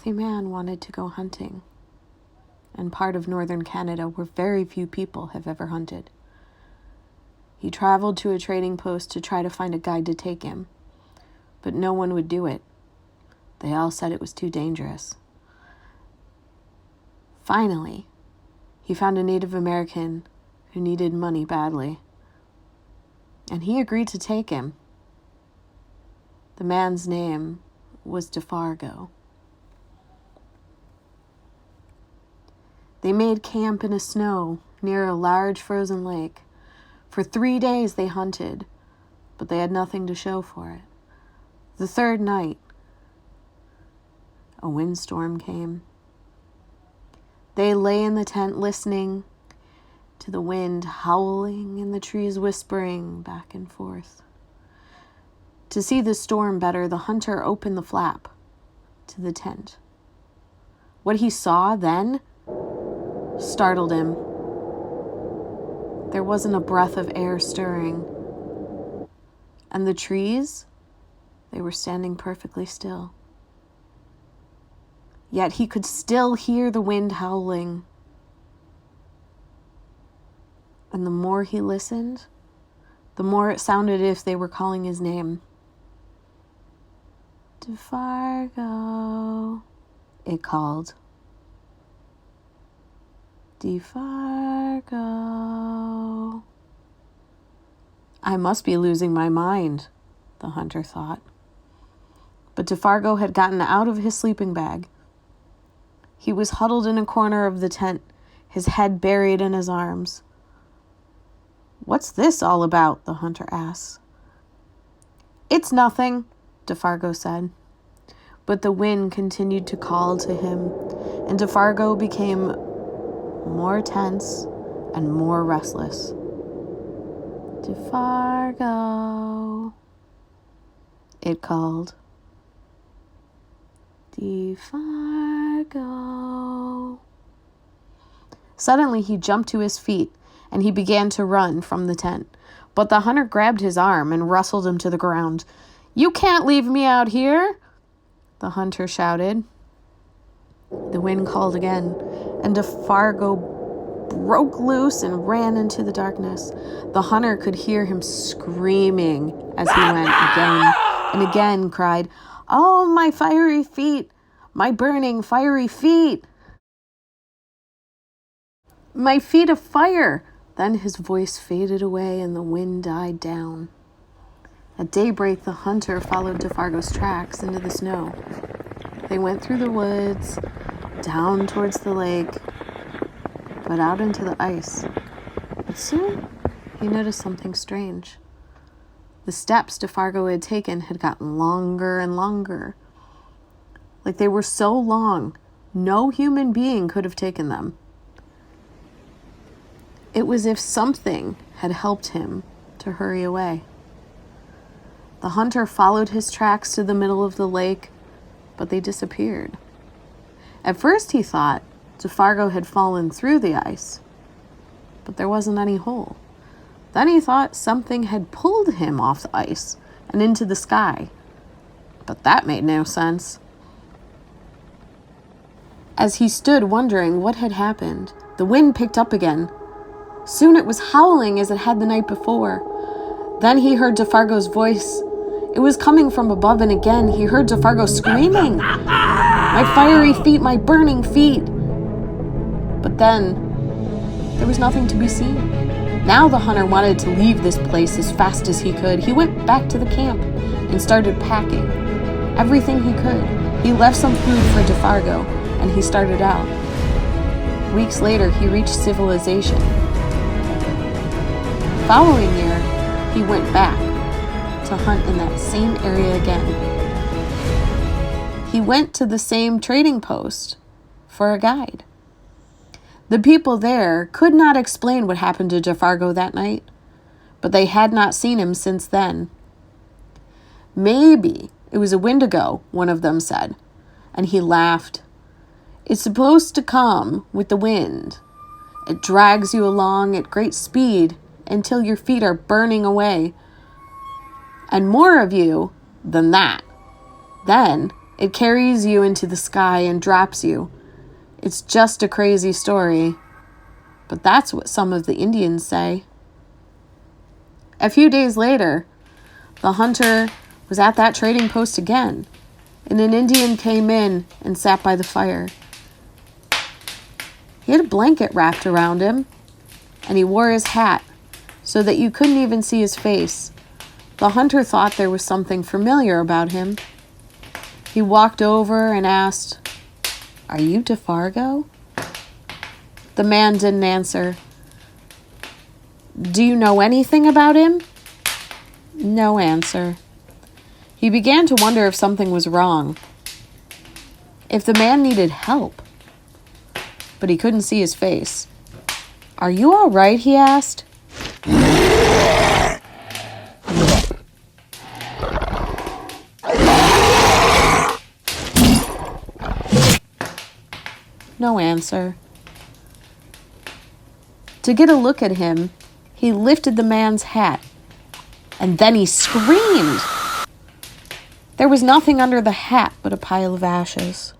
wealthy man wanted to go hunting, and part of northern Canada where very few people have ever hunted. He traveled to a trading post to try to find a guide to take him, but no one would do it. They all said it was too dangerous. Finally, he found a Native American who needed money badly, and he agreed to take him. The man's name was DeFargo. They made camp in the snow near a large frozen lake. For 3 days they hunted, but they had nothing to show for it. The third night, a windstorm came. They lay in the tent listening to the wind howling and the trees whispering back and forth. To see the storm better, the hunter opened the flap to the tent. What he saw then startled him. There wasn't a breath of air stirring, and the trees, they were standing perfectly still. Yet he could still hear the wind howling. And the more he listened, the more it sounded as if they were calling his name. DeFargo, it called. DeFargo. I must be losing my mind, the hunter thought. But DeFargo had gotten out of his sleeping bag. He was huddled in a corner of the tent, his head buried in his arms. "What's this all about?" the hunter asked. "It's nothing," DeFargo said. But the wind continued to call to him, and DeFargo became more tense and more restless. DeFargo, it called. DeFargo. Suddenly he jumped to his feet and he began to run from the tent. But the hunter grabbed his arm and wrestled him to the ground. "You can't leave me out here," the hunter shouted. The wind called again, and DeFargo broke loose and ran into the darkness. The hunter could hear him screaming as he went again and again, cried, "Oh, my fiery feet, my burning fiery feet, my feet of fire." Then his voice faded away and the wind died down. At daybreak, the hunter followed DeFargo's tracks into the snow. They went through the woods, down towards the lake, but out into the ice. But soon, he noticed something strange. The steps DeFargo had taken had gotten longer and longer. Like they were so long, no human being could have taken them. It was as if something had helped him to hurry away. The hunter followed his tracks to the middle of the lake, but they disappeared. At first he thought DeFargo had fallen through the ice, but there wasn't any hole. Then he thought something had pulled him off the ice and into the sky, but that made no sense. As he stood wondering what had happened, the wind picked up again. Soon it was howling as it had the night before. Then he heard DeFargo's voice. It was coming from above, and again he heard DeFargo screaming, "My fiery feet, my burning feet." But then there was nothing to be seen. Now the hunter wanted to leave this place as fast as he could. He went back to the camp and started packing everything he could. He left some food for DeFargo, and he started out. Weeks later, he reached civilization. The following year, he went back to hunt in that same area again. He went to the same trading post for a guide. The people there could not explain what happened to DeFargo that night, but they had not seen him since then. "Maybe it was a Wendigo," one of them said, and he laughed. "It's supposed to come with the wind. It drags you along at great speed until your feet are burning away, and more of you than that. Then It carries you into the sky and drops you. It's just a crazy story, but that's what some of the Indians say. A few days later, the hunter was at that trading post again, and an Indian came in and sat by the fire. He had a blanket wrapped around him, and he wore his hat so that you couldn't even see his face. The hunter thought there was something familiar about him. He walked over and asked, "Are you DeFargo?" The man didn't answer. "Do you know anything about him?" No answer. He began to wonder if something was wrong, if the man needed help, but he couldn't see his face. "Are you all right?" he asked. No answer. To get a look at him, he lifted the man's hat, and then he screamed. There was nothing under the hat but a pile of ashes.